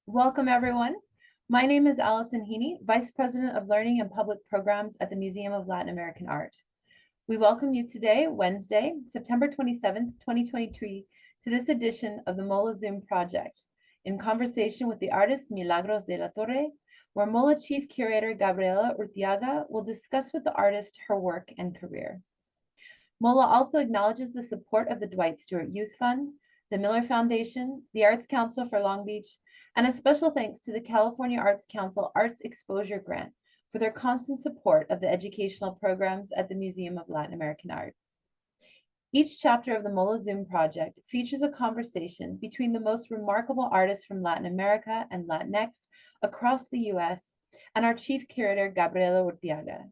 Welcome, everyone. My name is Allison Heaney, Vice President of Learning and Public Programs at the Museum of Latin American Art. We welcome you today, Wednesday, September 27th, 2023, to this edition of the MOLAA Zoom Project, in conversation with the artist Milagros de la Torre, where MOLAA Chief Curator Gabriela Urtiaga will discuss with the artist her work and career. MOLAA also acknowledges the support of the Dwight Stewart Youth Fund, the Miller Foundation, the Arts Council for Long Beach, and a special thanks to the California Arts Council Arts Exposure Grant for their constant support of the educational programs at the Museum of Latin American Art. Each chapter of the MOLAA Zoom Project features a conversation between the most remarkable artists from Latin America and Latinxs across the US and our Chief Curator, Gabriela Urtiaga.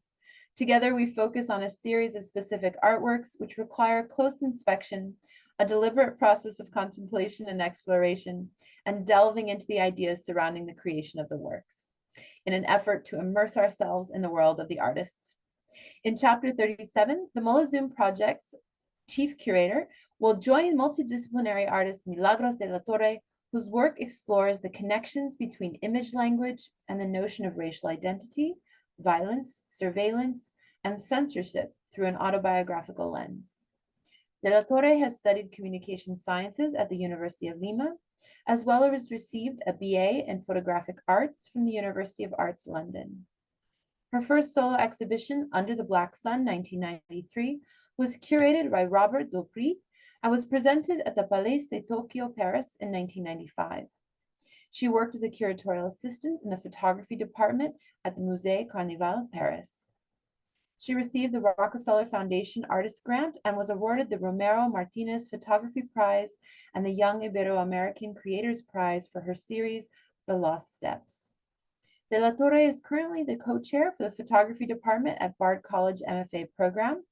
Together, we focus on a series of specific artworks which require close inspection, a deliberate process of contemplation and exploration, and delving into the ideas surrounding the creation of the works, in an effort to immerse ourselves in the world of the artists. In Chapter 37, the MOLAA Zoom Project's Chief Curator will join multidisciplinary artist Milagros de la Torre, whose work explores the connections between image language and the notion of racial identity, violence, surveillance, and censorship through an autobiographical lens. De la Torre has studied communication sciences at the University of Lima, as well as received a BA in Photographic Arts from the University of Arts, London. Her first solo exhibition, Under the Black Sun, 1993, was curated by Robert Delpire and was presented at the Palais de Tokyo, Paris in 1995. She worked as a curatorial assistant in the photography department at the Musée Carnavalet, Paris. She received the Rockefeller Foundation Artist Grant and was awarded the Romero Martinez Photography Prize and the Young Ibero-American Creators Prize for her series, The Lost Steps. De la Torre is currently the co-chair for the photography department at Bard College MFA program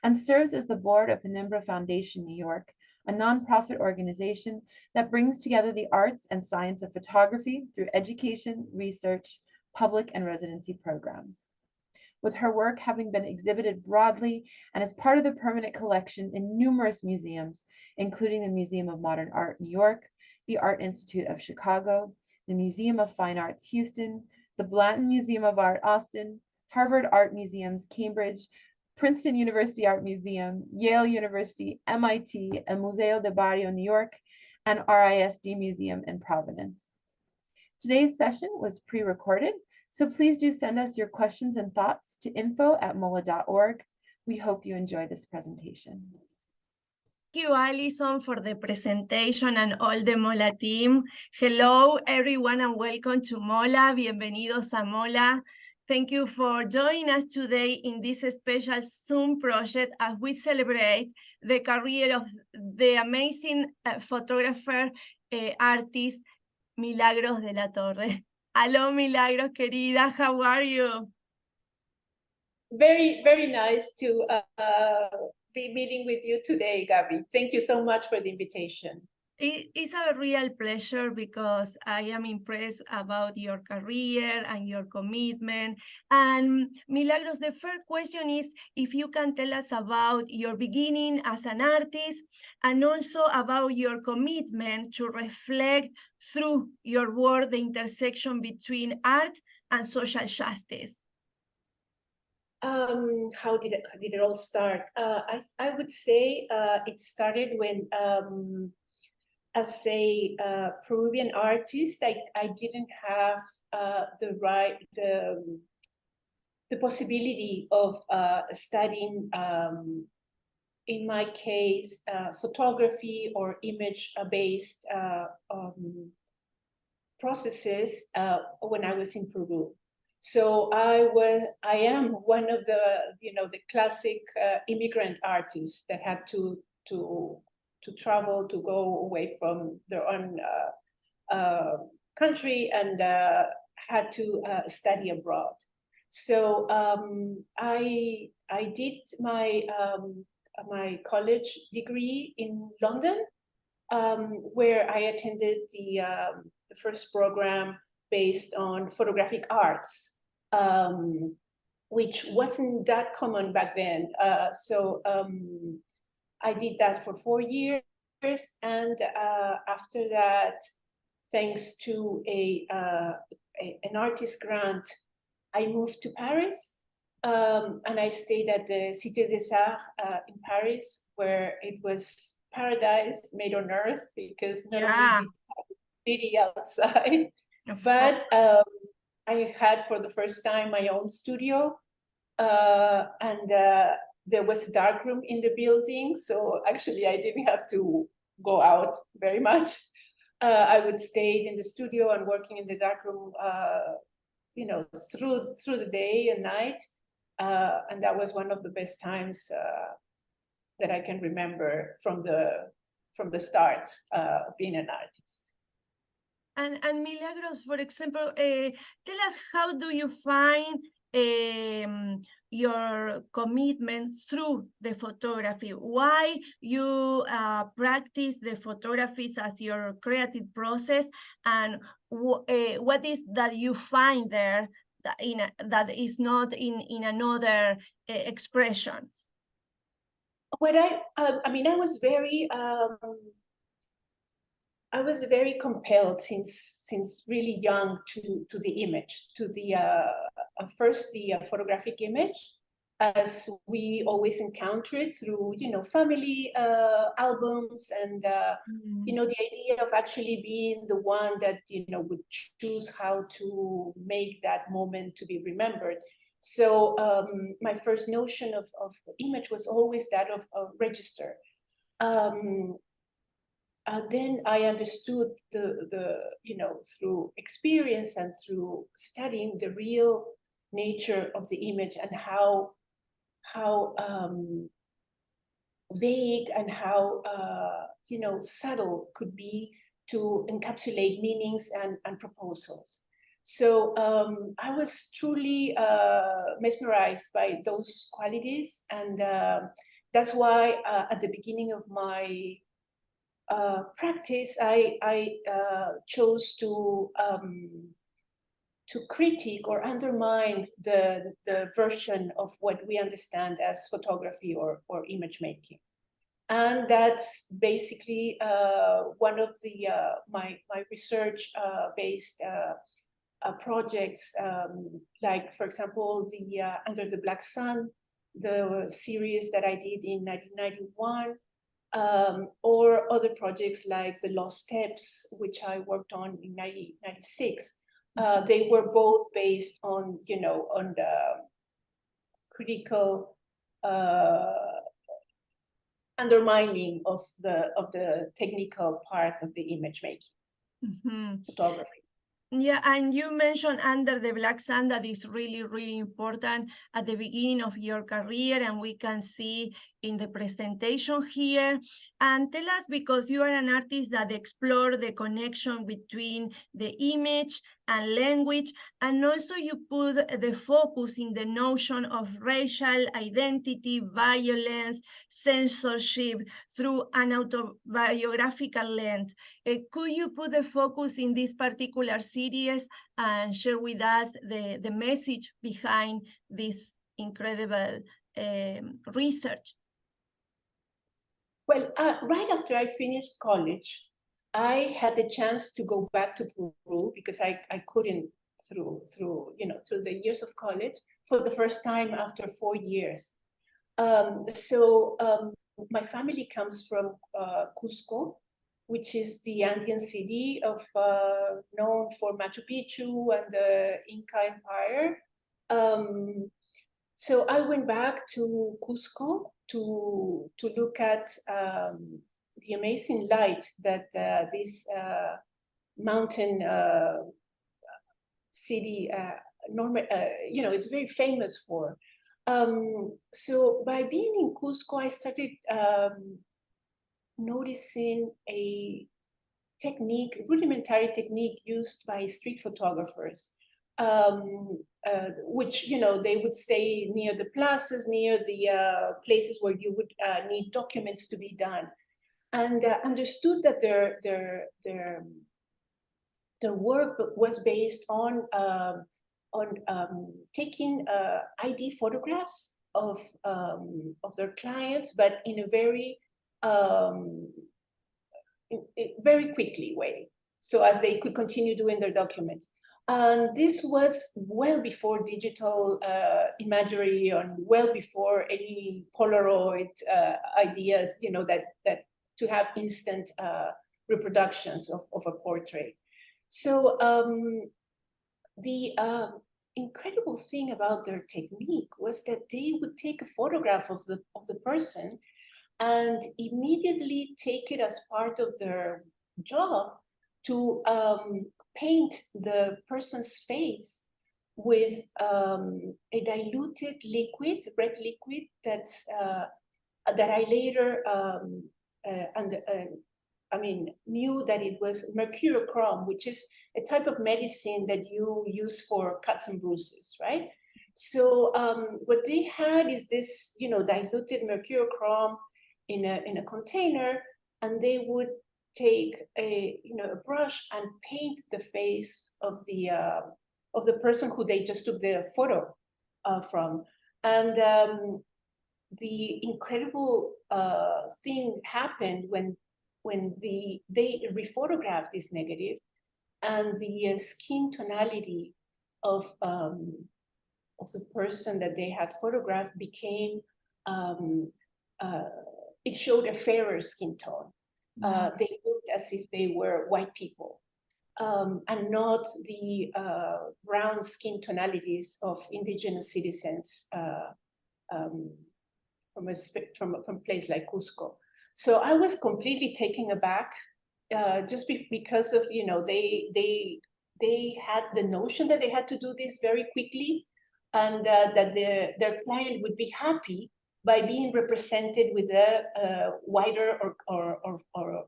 and serves as the board of Penumbra Foundation New York, a nonprofit organization that brings together the arts and science of photography through education, research, public and residency programs. With her work having been exhibited broadly and as part of the permanent collection in numerous museums, including the Museum of Modern Art, New York, the Art Institute of Chicago, the Museum of Fine Arts, Houston, the Blanton Museum of Art, Austin, Harvard Art Museums, Cambridge, Princeton University Art Museum, Yale University, MIT, and Museo de Barrio, New York, and RISD Museum in Providence. Today's session was pre-recorded, so please do send us your questions and thoughts to info@mola.org. We hope you enjoy this presentation. Thank you, Alison, for the presentation and all the MOLAA team. Hello, everyone, and welcome to MOLAA. Bienvenidos a MOLAA. Thank you for joining us today in this special Zoom project as we celebrate the career of the amazing photographer, artist, Milagros de la Torre. Hello, Milagros, querida, how are you? Very, very nice to be meeting with you today, Gabby. Thank you so much for the invitation. It's a real pleasure because I am impressed about your career and your commitment. And Milagros, the first question is if you can tell us about your beginning as an artist and also about your commitment to reflect through your work the intersection between art and social justice. How did it all start? I would say it started when as a Peruvian artist, I didn't have the possibility of studying, in my case, photography or image-based processes when I was in Peru. So I am one of the the classic immigrant artists that had to travel, to go away from their own country and had to study abroad. So I did my my college degree in London, where I attended the first program based on photographic arts, which wasn't that common back then. So I did that for 4 years, and after that, thanks to an artist grant, I moved to Paris, and I stayed at the Cité des Arts in Paris, where it was paradise made on earth, because not only did I have a city outside, but I had for the first time my own studio, and there was a dark room in the building, so actually I didn't have to go out very much. I would stay in the studio and working in the dark room, you know, through the day and night, and that was one of the best times that I can remember from the start of being an artist. And Milagros, for example, tell us, how do you find your commitment through the photography? Why you practice the photography as your creative process, and what is that you find there that is not in another expressions? What I mean, I was very compelled since really young to the image, to the first the photographic image, as we always encounter it through, you know, family albums, and you know, the idea of actually being the one that, you know, would choose how to make that moment to be remembered. So my first notion of image was always that of register. Then I understood the you know, through experience and through studying the real nature of the image, and how vague and how you know, subtle could be to encapsulate meanings and proposals. So I was truly mesmerized by those qualities, and that's why at the beginning of my practice, I chose to critique or undermine the version of what we understand as photography or image making. And that's basically one of the my research based projects, like, for example, the Under the Black Sun, the series that I did in 1991, or other projects like The Lost Steps, which I worked on in 1996. They were both based on, you know, on the critical undermining of the technical part of the image making, photography. Yeah, and you mentioned Under the Black Sun, that is really, really important at the beginning of your career, and we can see in the presentation here. And tell us, because you are an artist that explore the connection between the image and language, and also you put the focus in the notion of racial identity, violence, censorship through an autobiographical lens. Could you put the focus in this particular series and share with us the message behind this incredible research? Well, right after I finished college, I had the chance to go back to Peru, because I couldn't through you know, through the years of college, for the first time after 4 years. My family comes from Cusco, which is the Andean city of known for Machu Picchu and the Inca Empire. So I went back to Cusco to look at the amazing light that this mountain city, you know, is very famous for. So by being in Cusco, I started noticing a technique, rudimentary technique used by street photographers, which, you know, they would stay near the plazas, near the places where you would need documents to be done, and understood that their work was based on taking ID photographs of their clients, but in a very very quickly way. so as they could continue doing their documents. And this was well before digital imagery and well before any Polaroid ideas, you know, that to have instant reproductions of a portrait. So the incredible thing about their technique was that they would take a photograph of the person and immediately take it as part of their job to paint the person's face with a diluted liquid, red liquid, that's that I later knew that it was mercurochrome, which is a type of medicine that you use for cuts and bruises, right? So what they had is this, you know, diluted mercurochrome in a container, and they would take a brush and paint the face of the person who they just took the photo from. And the incredible thing happened when they rephotographed this negative, and the skin tonality of the person that they had photographed became it showed a fairer skin tone. They looked as if they were white people, and not the brown skin tonalities of indigenous citizens from a place like Cusco. So I was completely taken aback, just because of, you know, they had the notion that they had to do this very quickly, and that their client would be happy by being represented with a wider or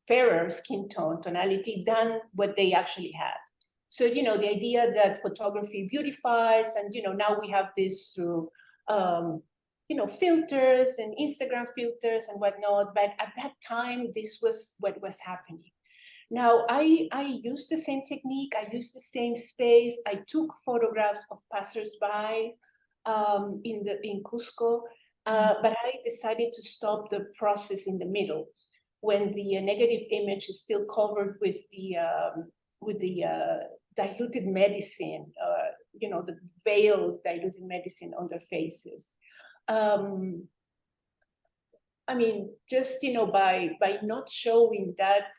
fairer skin tonality than what they actually had. So, you know, the idea that photography beautifies, and, you know, now we have this through, you know, filters and Instagram filters and whatnot, but at that time, this was what was happening. Now, I used the same technique, I used the same space, I took photographs of passersby in Cusco, but I decided to stop the process in the middle, when the negative image is still covered with the diluted medicine, you know, the veiled diluted medicine on their faces. I mean, just, you know, by not showing that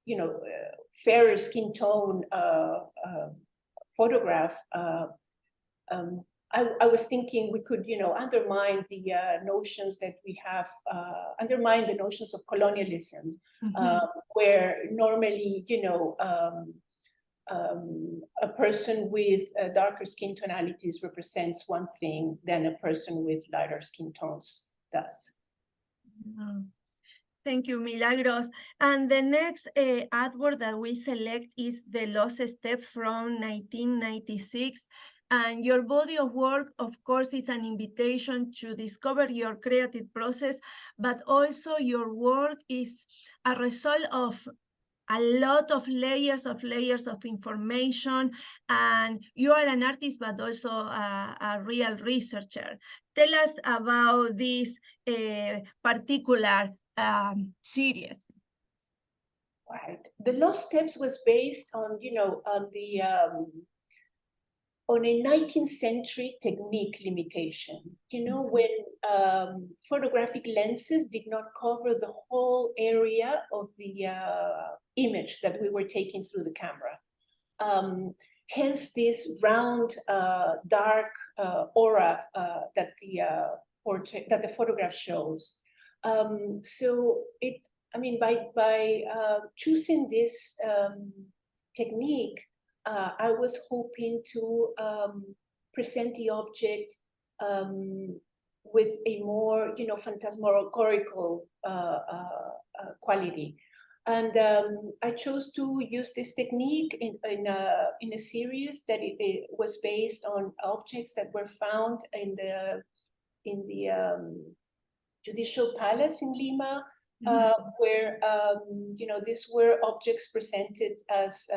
you know, fairer skin tone photograph, I was thinking we could, you know, undermine the notions that we have, undermine the notions of colonialism, where normally, you know, a person with darker skin tonalities represents one thing than a person with lighter skin tones does. Thank you, Milagros. And the next artwork that we select is The Lost Step from 1996. And your body of work, of course, is an invitation to discover your creative process, but also your work is a result of a lot of layers of information, and you are an artist, but also a real researcher. Tell us about this particular series. Right. The Lost Steps was based on, you know, on a 19th century technique limitation. You know, when photographic lenses did not cover the whole area of the image that we were taking through the camera. Hence this round, dark aura that the photograph shows. So I mean, by choosing this technique, I was hoping to present the object with a more, you know, phantasmagorical quality. And I chose to use this technique in a series that it was based on objects that were found in the Judicial Palace in Lima, where you know, these were objects presented as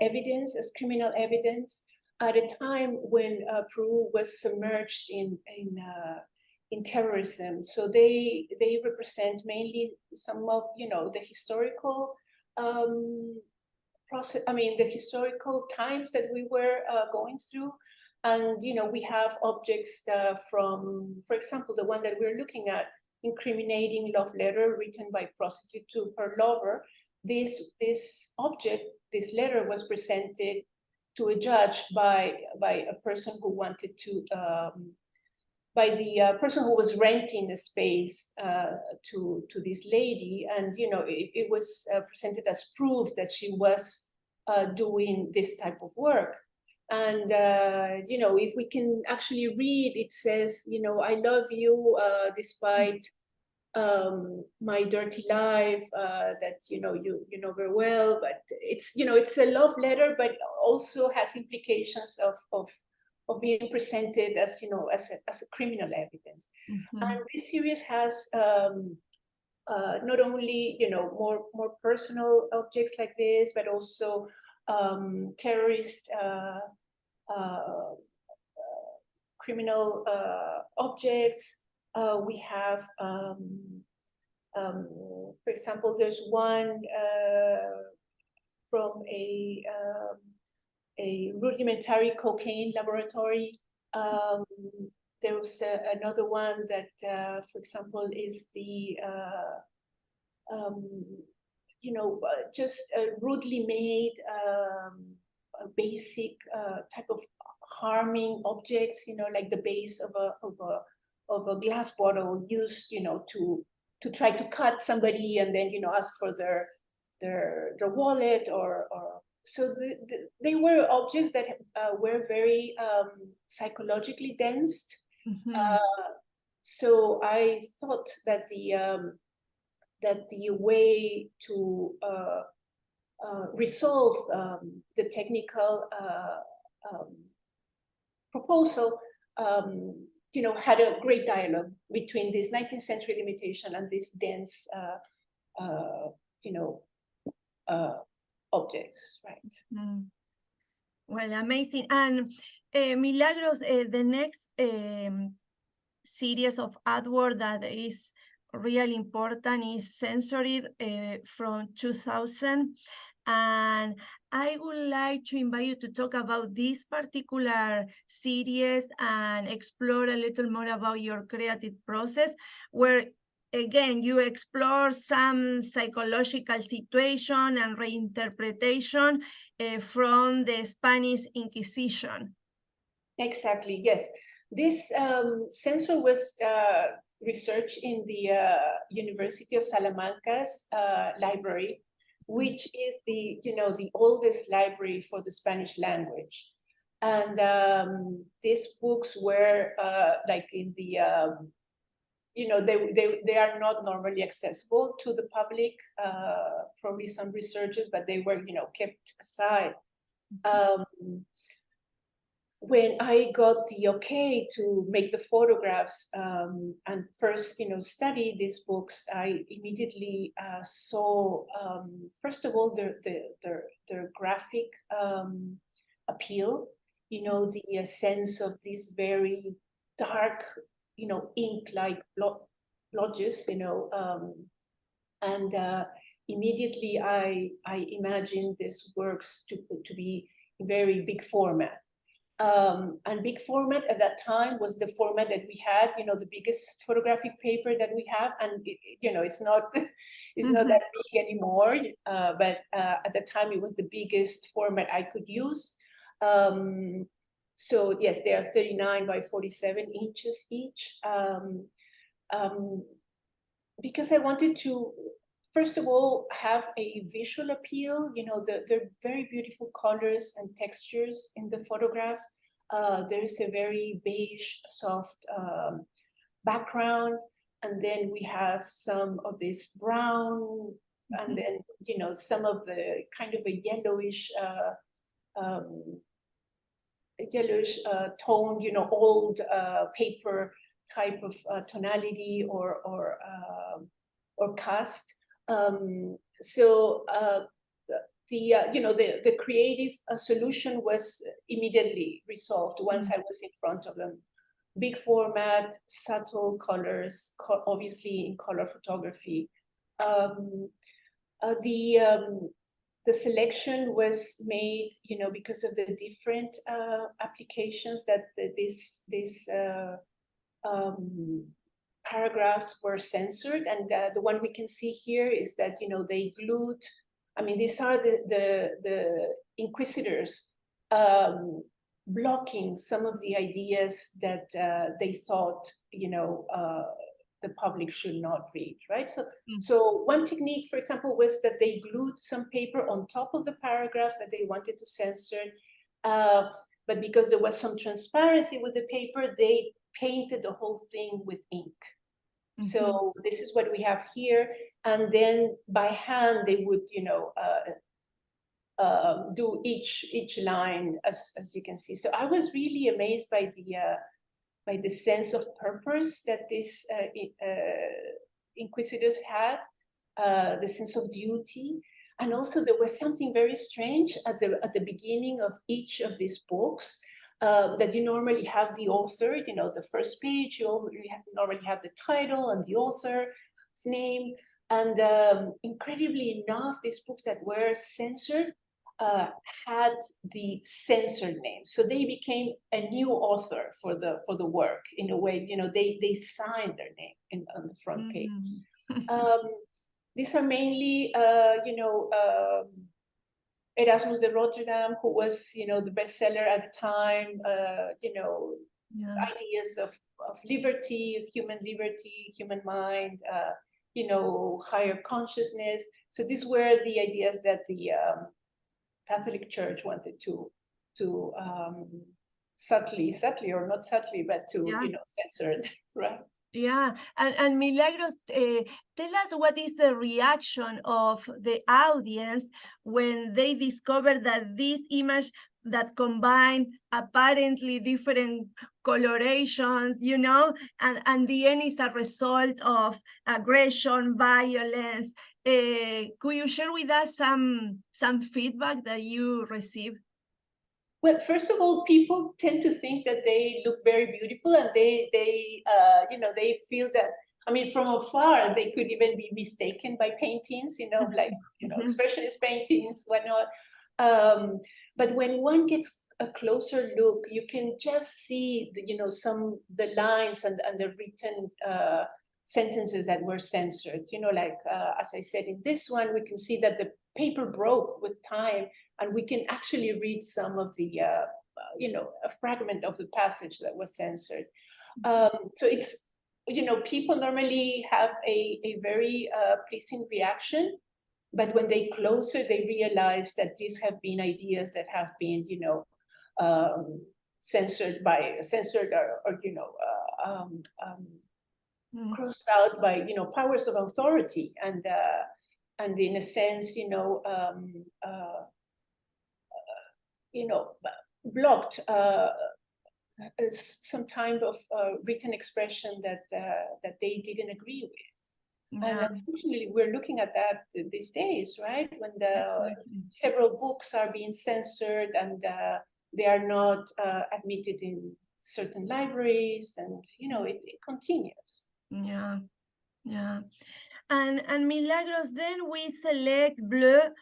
evidence, as criminal evidence, at a time when Peru was submerged in in terrorism. So they represent mainly some of, you know, the historical process, I mean, the historical times that we were going through. And, you know, we have objects from, for example, the one that we're looking at, incriminating love letter written by prostitute to her lover. This object, this letter, was presented to a judge by a person who wanted to, by the person who was renting the space to this lady. And, you know, it was presented as proof that she was doing this type of work. And, you know, if we can actually read, it says, you know, I love you despite my dirty life that, you know, you know very well. But it's, you know, it's a love letter, but also has implications of being presented as, you know, as a criminal evidence. Mm-hmm. And this series has not only, you know, more personal objects like this, but also terrorist criminal objects. We have, for example, there's one from a rudimentary cocaine laboratory. There was another one that, for example, is the, you know, just rudely made basic type of harming objects, you know, like the base of a glass bottle used, you know, to try to cut somebody and then, you know, ask for their wallet or so they were objects that were very psychologically dense. Mm-hmm. So I thought that the way to resolve the technical proposal, you know, had a great dialogue between this 19th century limitation and this dense, you know, objects, right? Mm. Well, amazing. And Milagros, the next series of artwork that is really important is Censored from 2000. And I would like to invite you to talk about this particular series and explore a little more about your creative process, where again, you explore some psychological situation and reinterpretation from the Spanish Inquisition. Exactly, yes. This censor was researched in the University of Salamanca's library, which is the, you know, the oldest library for the Spanish language. And these books were like in the, you know, they are not normally accessible to the public, probably some researchers, but they were, you know, kept aside. When I got the okay to make the photographs and first, you know, study these books, I immediately saw, first of all, their graphic appeal, you know, the sense of these very dark, you know, ink-like blotches, you know, and immediately I imagined these works to be very big format. And big format at that time was the format that we had, you know, the biggest photographic paper that we have, and you know, it's not not that big anymore, but at the time it was the biggest format I could use. So yes, they are 39 by 47 inches each, because I wanted to, first of all, have a visual appeal. You know, they're very beautiful colors and textures in the photographs. There's a very beige, soft background. And then we have some of this brown, and then, you know, some of the kind of a yellowish, toned, you know, old paper type of tonality or cast. So you know, the creative solution was immediately resolved once I was in front of them. big format, subtle colors, obviously in color photography. The selection was made, because of the different applications that these paragraphs were censored. And the one we can see here is that, they glued, these are the inquisitors blocking some of the ideas that they thought, the public should not read, right? So one technique, for example, was that they glued some paper on top of the paragraphs that they wanted to censor. But because there was some transparency with the paper, they painted the whole thing with ink. So this is what we have here. And then by hand, they would, do each line, as you can see. So I was really amazed by the sense of purpose that these inquisitors had, the sense of duty. And also there was something very strange at the beginning of each of these books, that you normally have the author, the first page, you normally have the title and the author's name. And incredibly enough, these books that were censored had the censored name. So they became a new author for the work in a way, they signed their name on the front page. These are mainly, Erasmus de Rotterdam, who was, the bestseller at the time, ideas of liberty, human mind, higher consciousness. So these were the ideas that the Catholic Church wanted to subtly or not subtly, but to censor it, right? Yeah, and Milagros, tell us what is the reaction of the audience when they discovered that this image that combine apparently different colorations, and the end is a result of aggression, violence. Could you share with us some feedback that you received? Well, first of all, people tend to think that they look very beautiful, and they feel that, from afar, they could even be mistaken by paintings, like, expressionist paintings, whatnot. But when one gets a closer look, you can just see the lines and the written sentences that were censored. Like, as I said, in this one, we can see that the paper broke with time, and we can actually read some of the, a fragment of the passage that was censored. So it's, people normally have a very pleasing reaction, but when they closer, they realize that these have been ideas that have been, censored or crossed out by, powers of authority, and in a sense, blocked some type of written expression that they didn't agree with. Yeah. And unfortunately, we're looking at that these days, right? When several books are being censored, and they are not admitted in certain libraries, and it continues. Yeah. And Milagros, then we select Bleu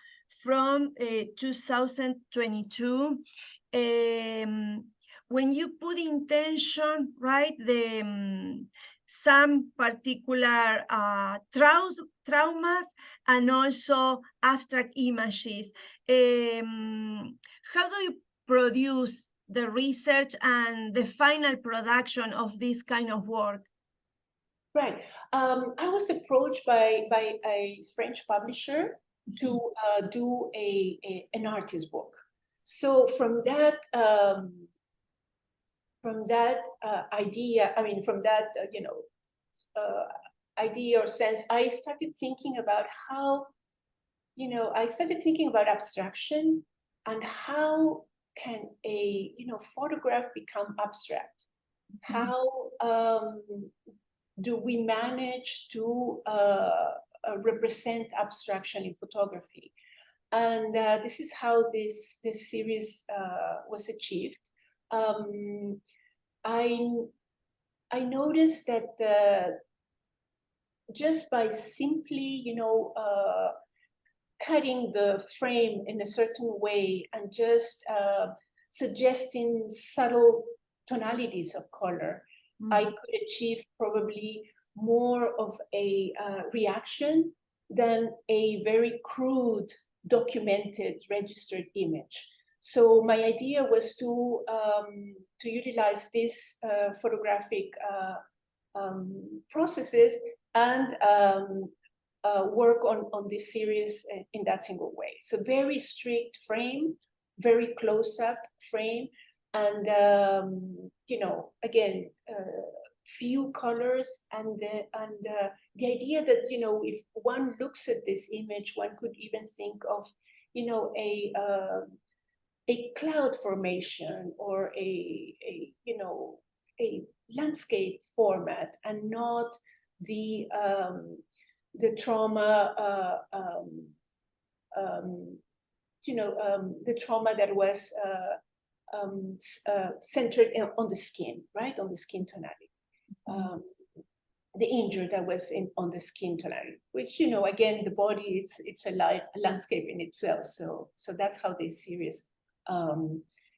from 2022. When you put intention, right, some particular traumas and also abstract images. How do you produce the research and the final production of this kind of work? Right. I was approached by a French publisher to do an artist book. So from that idea, idea or sense, I started thinking about how, abstraction, and how can a photograph become abstract? How do we manage to represent abstraction in photography? And this is how this series was achieved. I I noticed that just by simply, cutting the frame in a certain way and just suggesting subtle tonalities of color, I could achieve probably more of a reaction than a very crude, documented, registered image. So my idea was to utilize these photographic processes and work on this series in that single way. So very strict frame, very close-up frame, and again, few colors, and the idea that if one looks at this image, one could even think of a cloud formation or a landscape format, and not the trauma, the trauma that was centered on the skin, right, on the skin tonality. The injury that was on the skin tonality, which again, the body, it's a landscape in itself. So that's how this series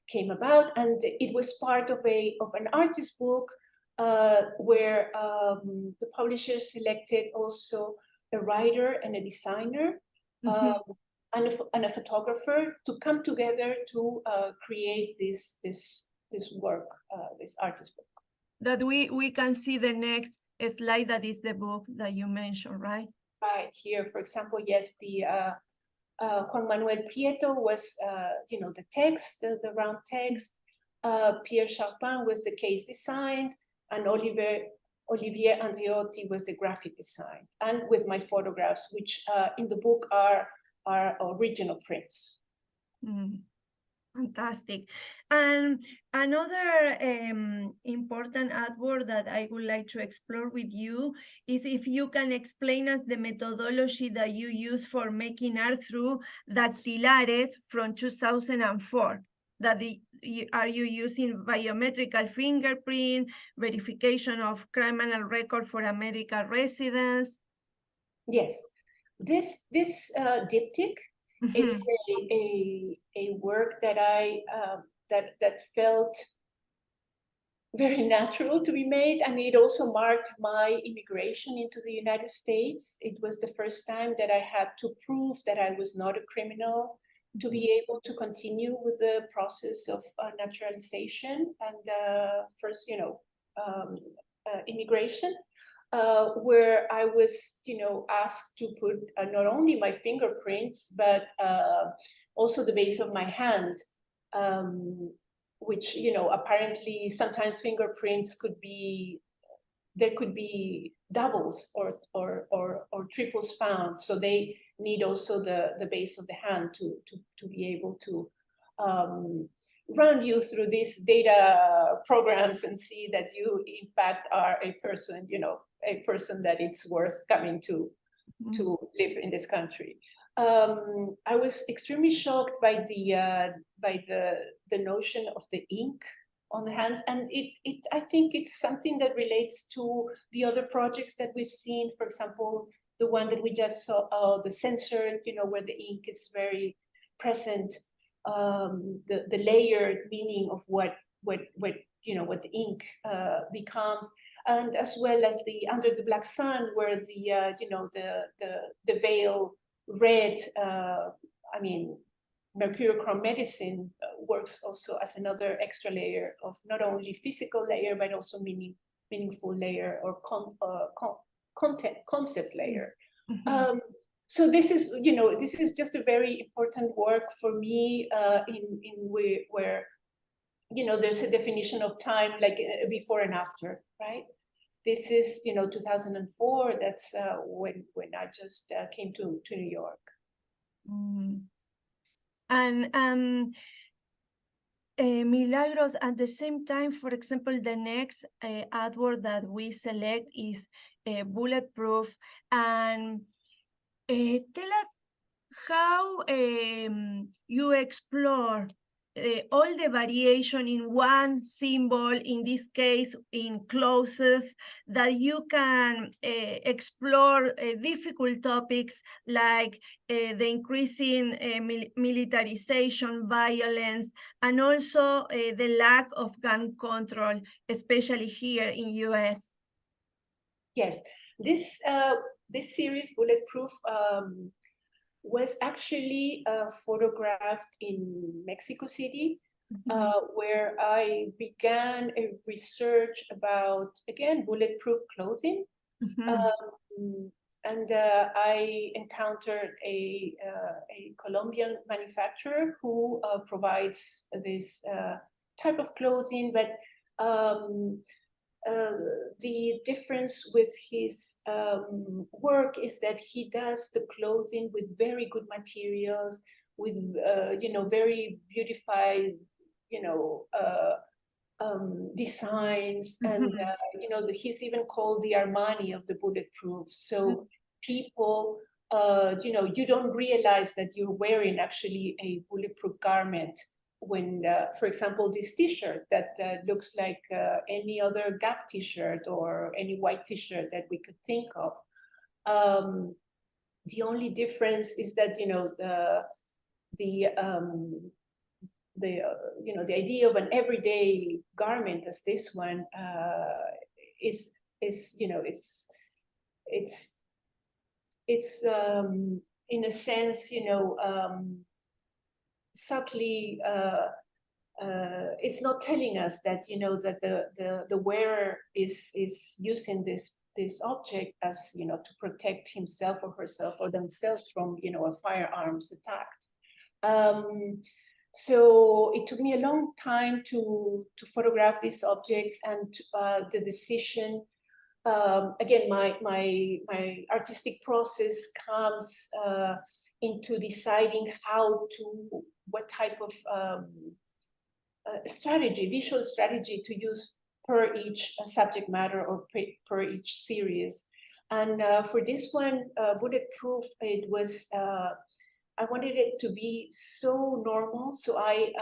came about, and it was part of an artist book where the publisher selected also a writer and a designer and a photographer to come together to create this work, this artist book. That we can see the next slide, that is the book that you mentioned, right? Right here, for example, yes, the Juan Manuel Prieto was, the text, the round text. Pierre Charpin was the case design, and Olivier Andreotti was the graphic design, and with my photographs, which in the book are original prints. Fantastic. And another important artwork that I would like to explore with you is if you can explain us the methodology that you use for making art through dactylares from 2004. Are you using biometrical fingerprint, verification of criminal record for American residents? Yes, this diptych, it's a work that I that felt very natural to be made, and it also marked my immigration into the United States. It was the first time that I had to prove that I was not a criminal, to be able to continue with the process of naturalization and first, immigration. Where I was, asked to put not only my fingerprints, but also the base of my hand, which, apparently sometimes fingerprints there could be doubles or triples found. So they need also the base of the hand to be able to run you through these data programs and see that you, in fact, are a person, a person that it's worth coming to live in this country. I was extremely shocked by the notion of the ink on the hands, and I think it's something that relates to the other projects that we've seen. For example, the one that we just saw, the censored, where the ink is very present. The layered meaning of what the ink becomes, and as well as the Under the Black Sun, where the veil red, mercurochrome medicine works also as another extra layer of not only physical layer but also meaningful layer or concept layer. So this is just a very important work for me where there's a definition of time, like before and after, right? This is 2004. That's when I just came to New York. And Milagros, at the same time, for example, the next artwork that we select is Bulletproof. And tell us how you explore all the variation in one symbol, in this case in clothes, that you can explore difficult topics like the increasing militarization, violence, and also the lack of gun control, especially here in US. Yes, this series, Bulletproof, was actually photographed in Mexico City, where I began a research about, again, bulletproof clothing. And I encountered a Colombian manufacturer who provides this type of clothing, but the difference with his work is that he does the clothing with very good materials, with very beautified, designs, and he's even called the Armani of the bulletproof. So people, you don't realize that you're wearing actually a bulletproof garment when, for example, this T-shirt that looks like any other Gap T-shirt or any white T-shirt that we could think of. The only difference is that the idea of an everyday garment as this one is in a sense subtly it's not telling us that that the wearer is using this object as to protect himself or herself or themselves from a firearms attack. So it took me a long time to photograph these objects, and the decision, again, my artistic process comes into deciding what type of visual strategy to use per each subject matter or per each series. And for this one, Bulletproof, it was, I wanted it to be so normal, so I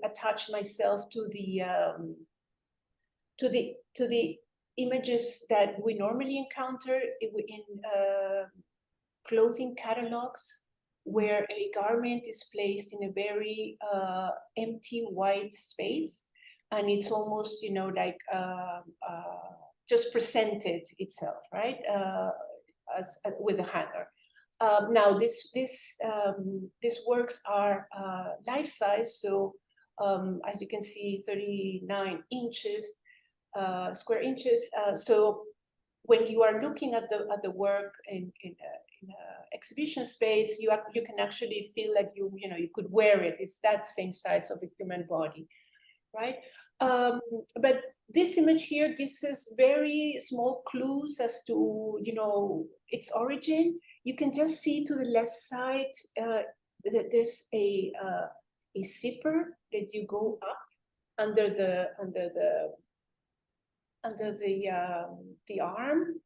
attached myself to the images that we normally encounter in clothing catalogs, where a garment is placed in a very empty white space, and it's almost like just presented itself, right, with a hanger. Now, these works are life-size, so as you can see, 39 inches, square inches. So when you are looking at the work in a exhibition space, you can actually feel like you could wear it. It's that same size of a human body, right? But this image here gives us very small clues as to its origin. You can just see to the left side that there's a zipper that you go up under the arm.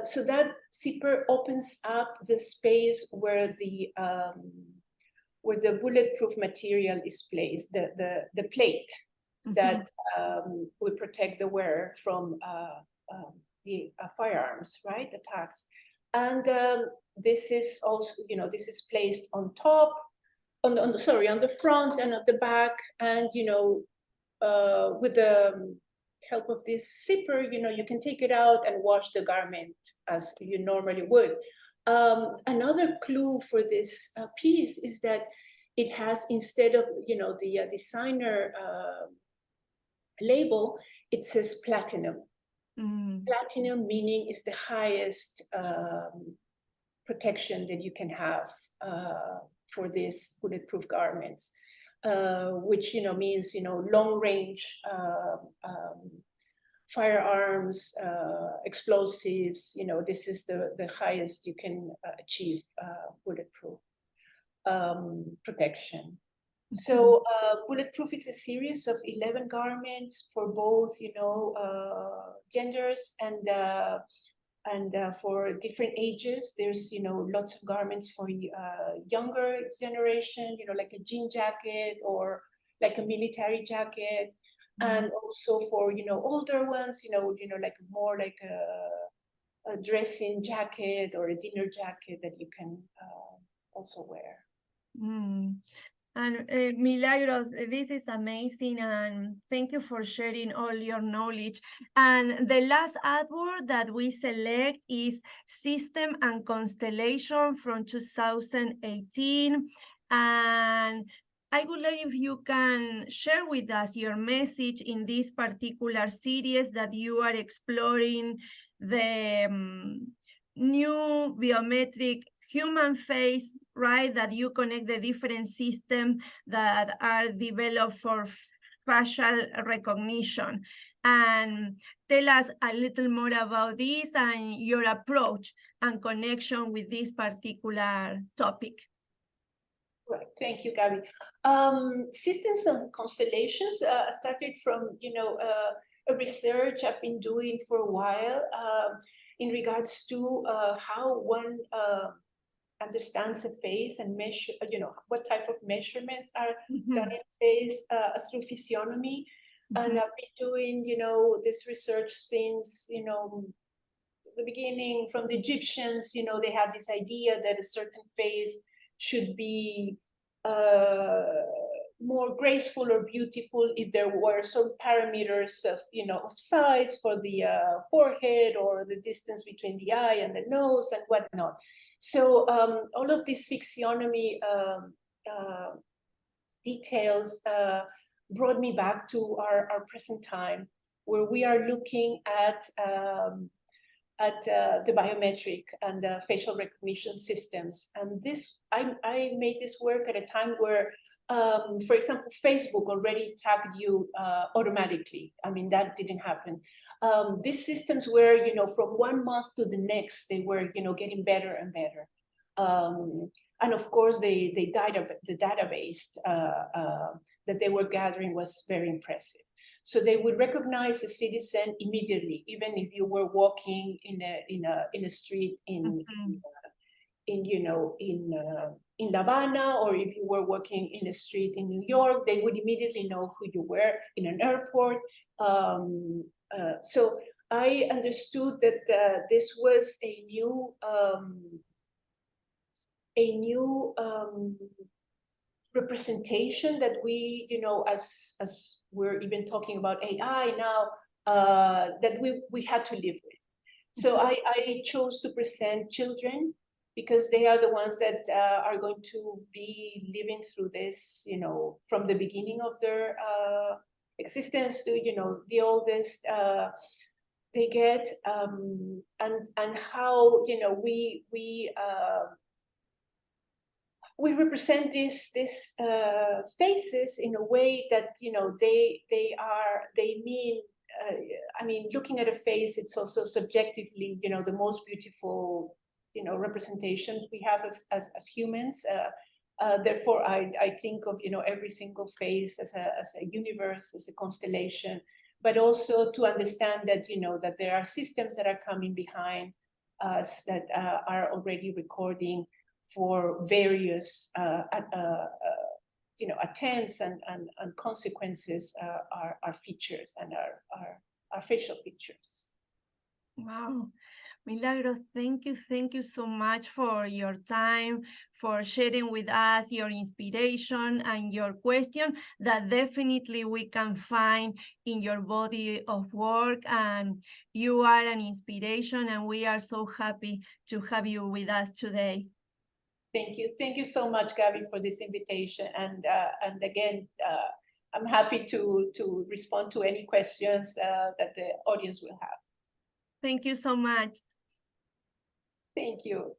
So that zipper opens up the space where the bulletproof material is placed, the plate that will protect the wearer from the firearms, right, attacks. And this is also, this is placed on top, on the front and at the back, and with the help of this zipper, you can take it out and wash the garment as you normally would. Another clue for this piece is that it has, instead of the designer label, it says platinum. Platinum meaning is the highest protection that you can have for these bulletproof garments, which means long range firearms, explosives. This is the highest you can achieve bulletproof protection. So Bulletproof is a series of 11 garments for both genders, and for different ages. There's, lots of garments for younger generation, like a jean jacket or like a military jacket. And also for, older ones, like more like a dressing jacket or a dinner jacket that you can also wear. And Milagros, this is amazing, and thank you for sharing all your knowledge. And the last artwork that we select is System and Constellation from 2018. And I would like if you can share with us your message in this particular series that you are exploring the new biometric human face, right? That you connect the different systems that are developed for facial recognition. And tell us a little more about this and your approach and connection with this particular topic. Right, thank you, Gabby. Systems and constellations started from, a research I've been doing for a while in regards to how one understands a face and measure, what type of measurements are done in face through physiognomy. And I've been doing, this research since, the beginning. From the Egyptians, they had this idea that a certain face should be more graceful or beautiful if there were some parameters of, of size for the forehead or the distance between the eye and the nose and whatnot. So all of these physiognomy details brought me back to our present time, where we are looking at the biometric and facial recognition systems. And this, I made this work at a time where, for example, Facebook already tagged you automatically. I mean, that didn't happen. These systems were, from 1 month to the next, they were, getting better and better. And of course, the database that they were gathering was very impressive. So they would recognize a citizen immediately, even if you were walking in a street in La Habana, or if you were walking in a street in New York, they would immediately know who you were in an airport. So I understood that this was a new representation that we, as we're even talking about AI now, that we had to live with. So I chose to present children because they are the ones that are going to be living through this, from the beginning of their existence to, the oldest they get, and how, we represent these faces in a way that, they mean, I mean, looking at a face, it's also subjectively, the most beautiful, representation we have as humans. Therefore, I think of, every single face as a universe, as a constellation, but also to understand that, that there are systems that are coming behind us that are already recording for various attempts and consequences our features and our facial features. Wow. Milagros, thank you so much for your time, for sharing with us your inspiration and your question that definitely we can find in your body of work. And you are an inspiration, and we are so happy to have you with us today. Thank you so much, Gabby, for this invitation. And again, I'm happy to respond to any questions that the audience will have. Thank you so much. Thank you.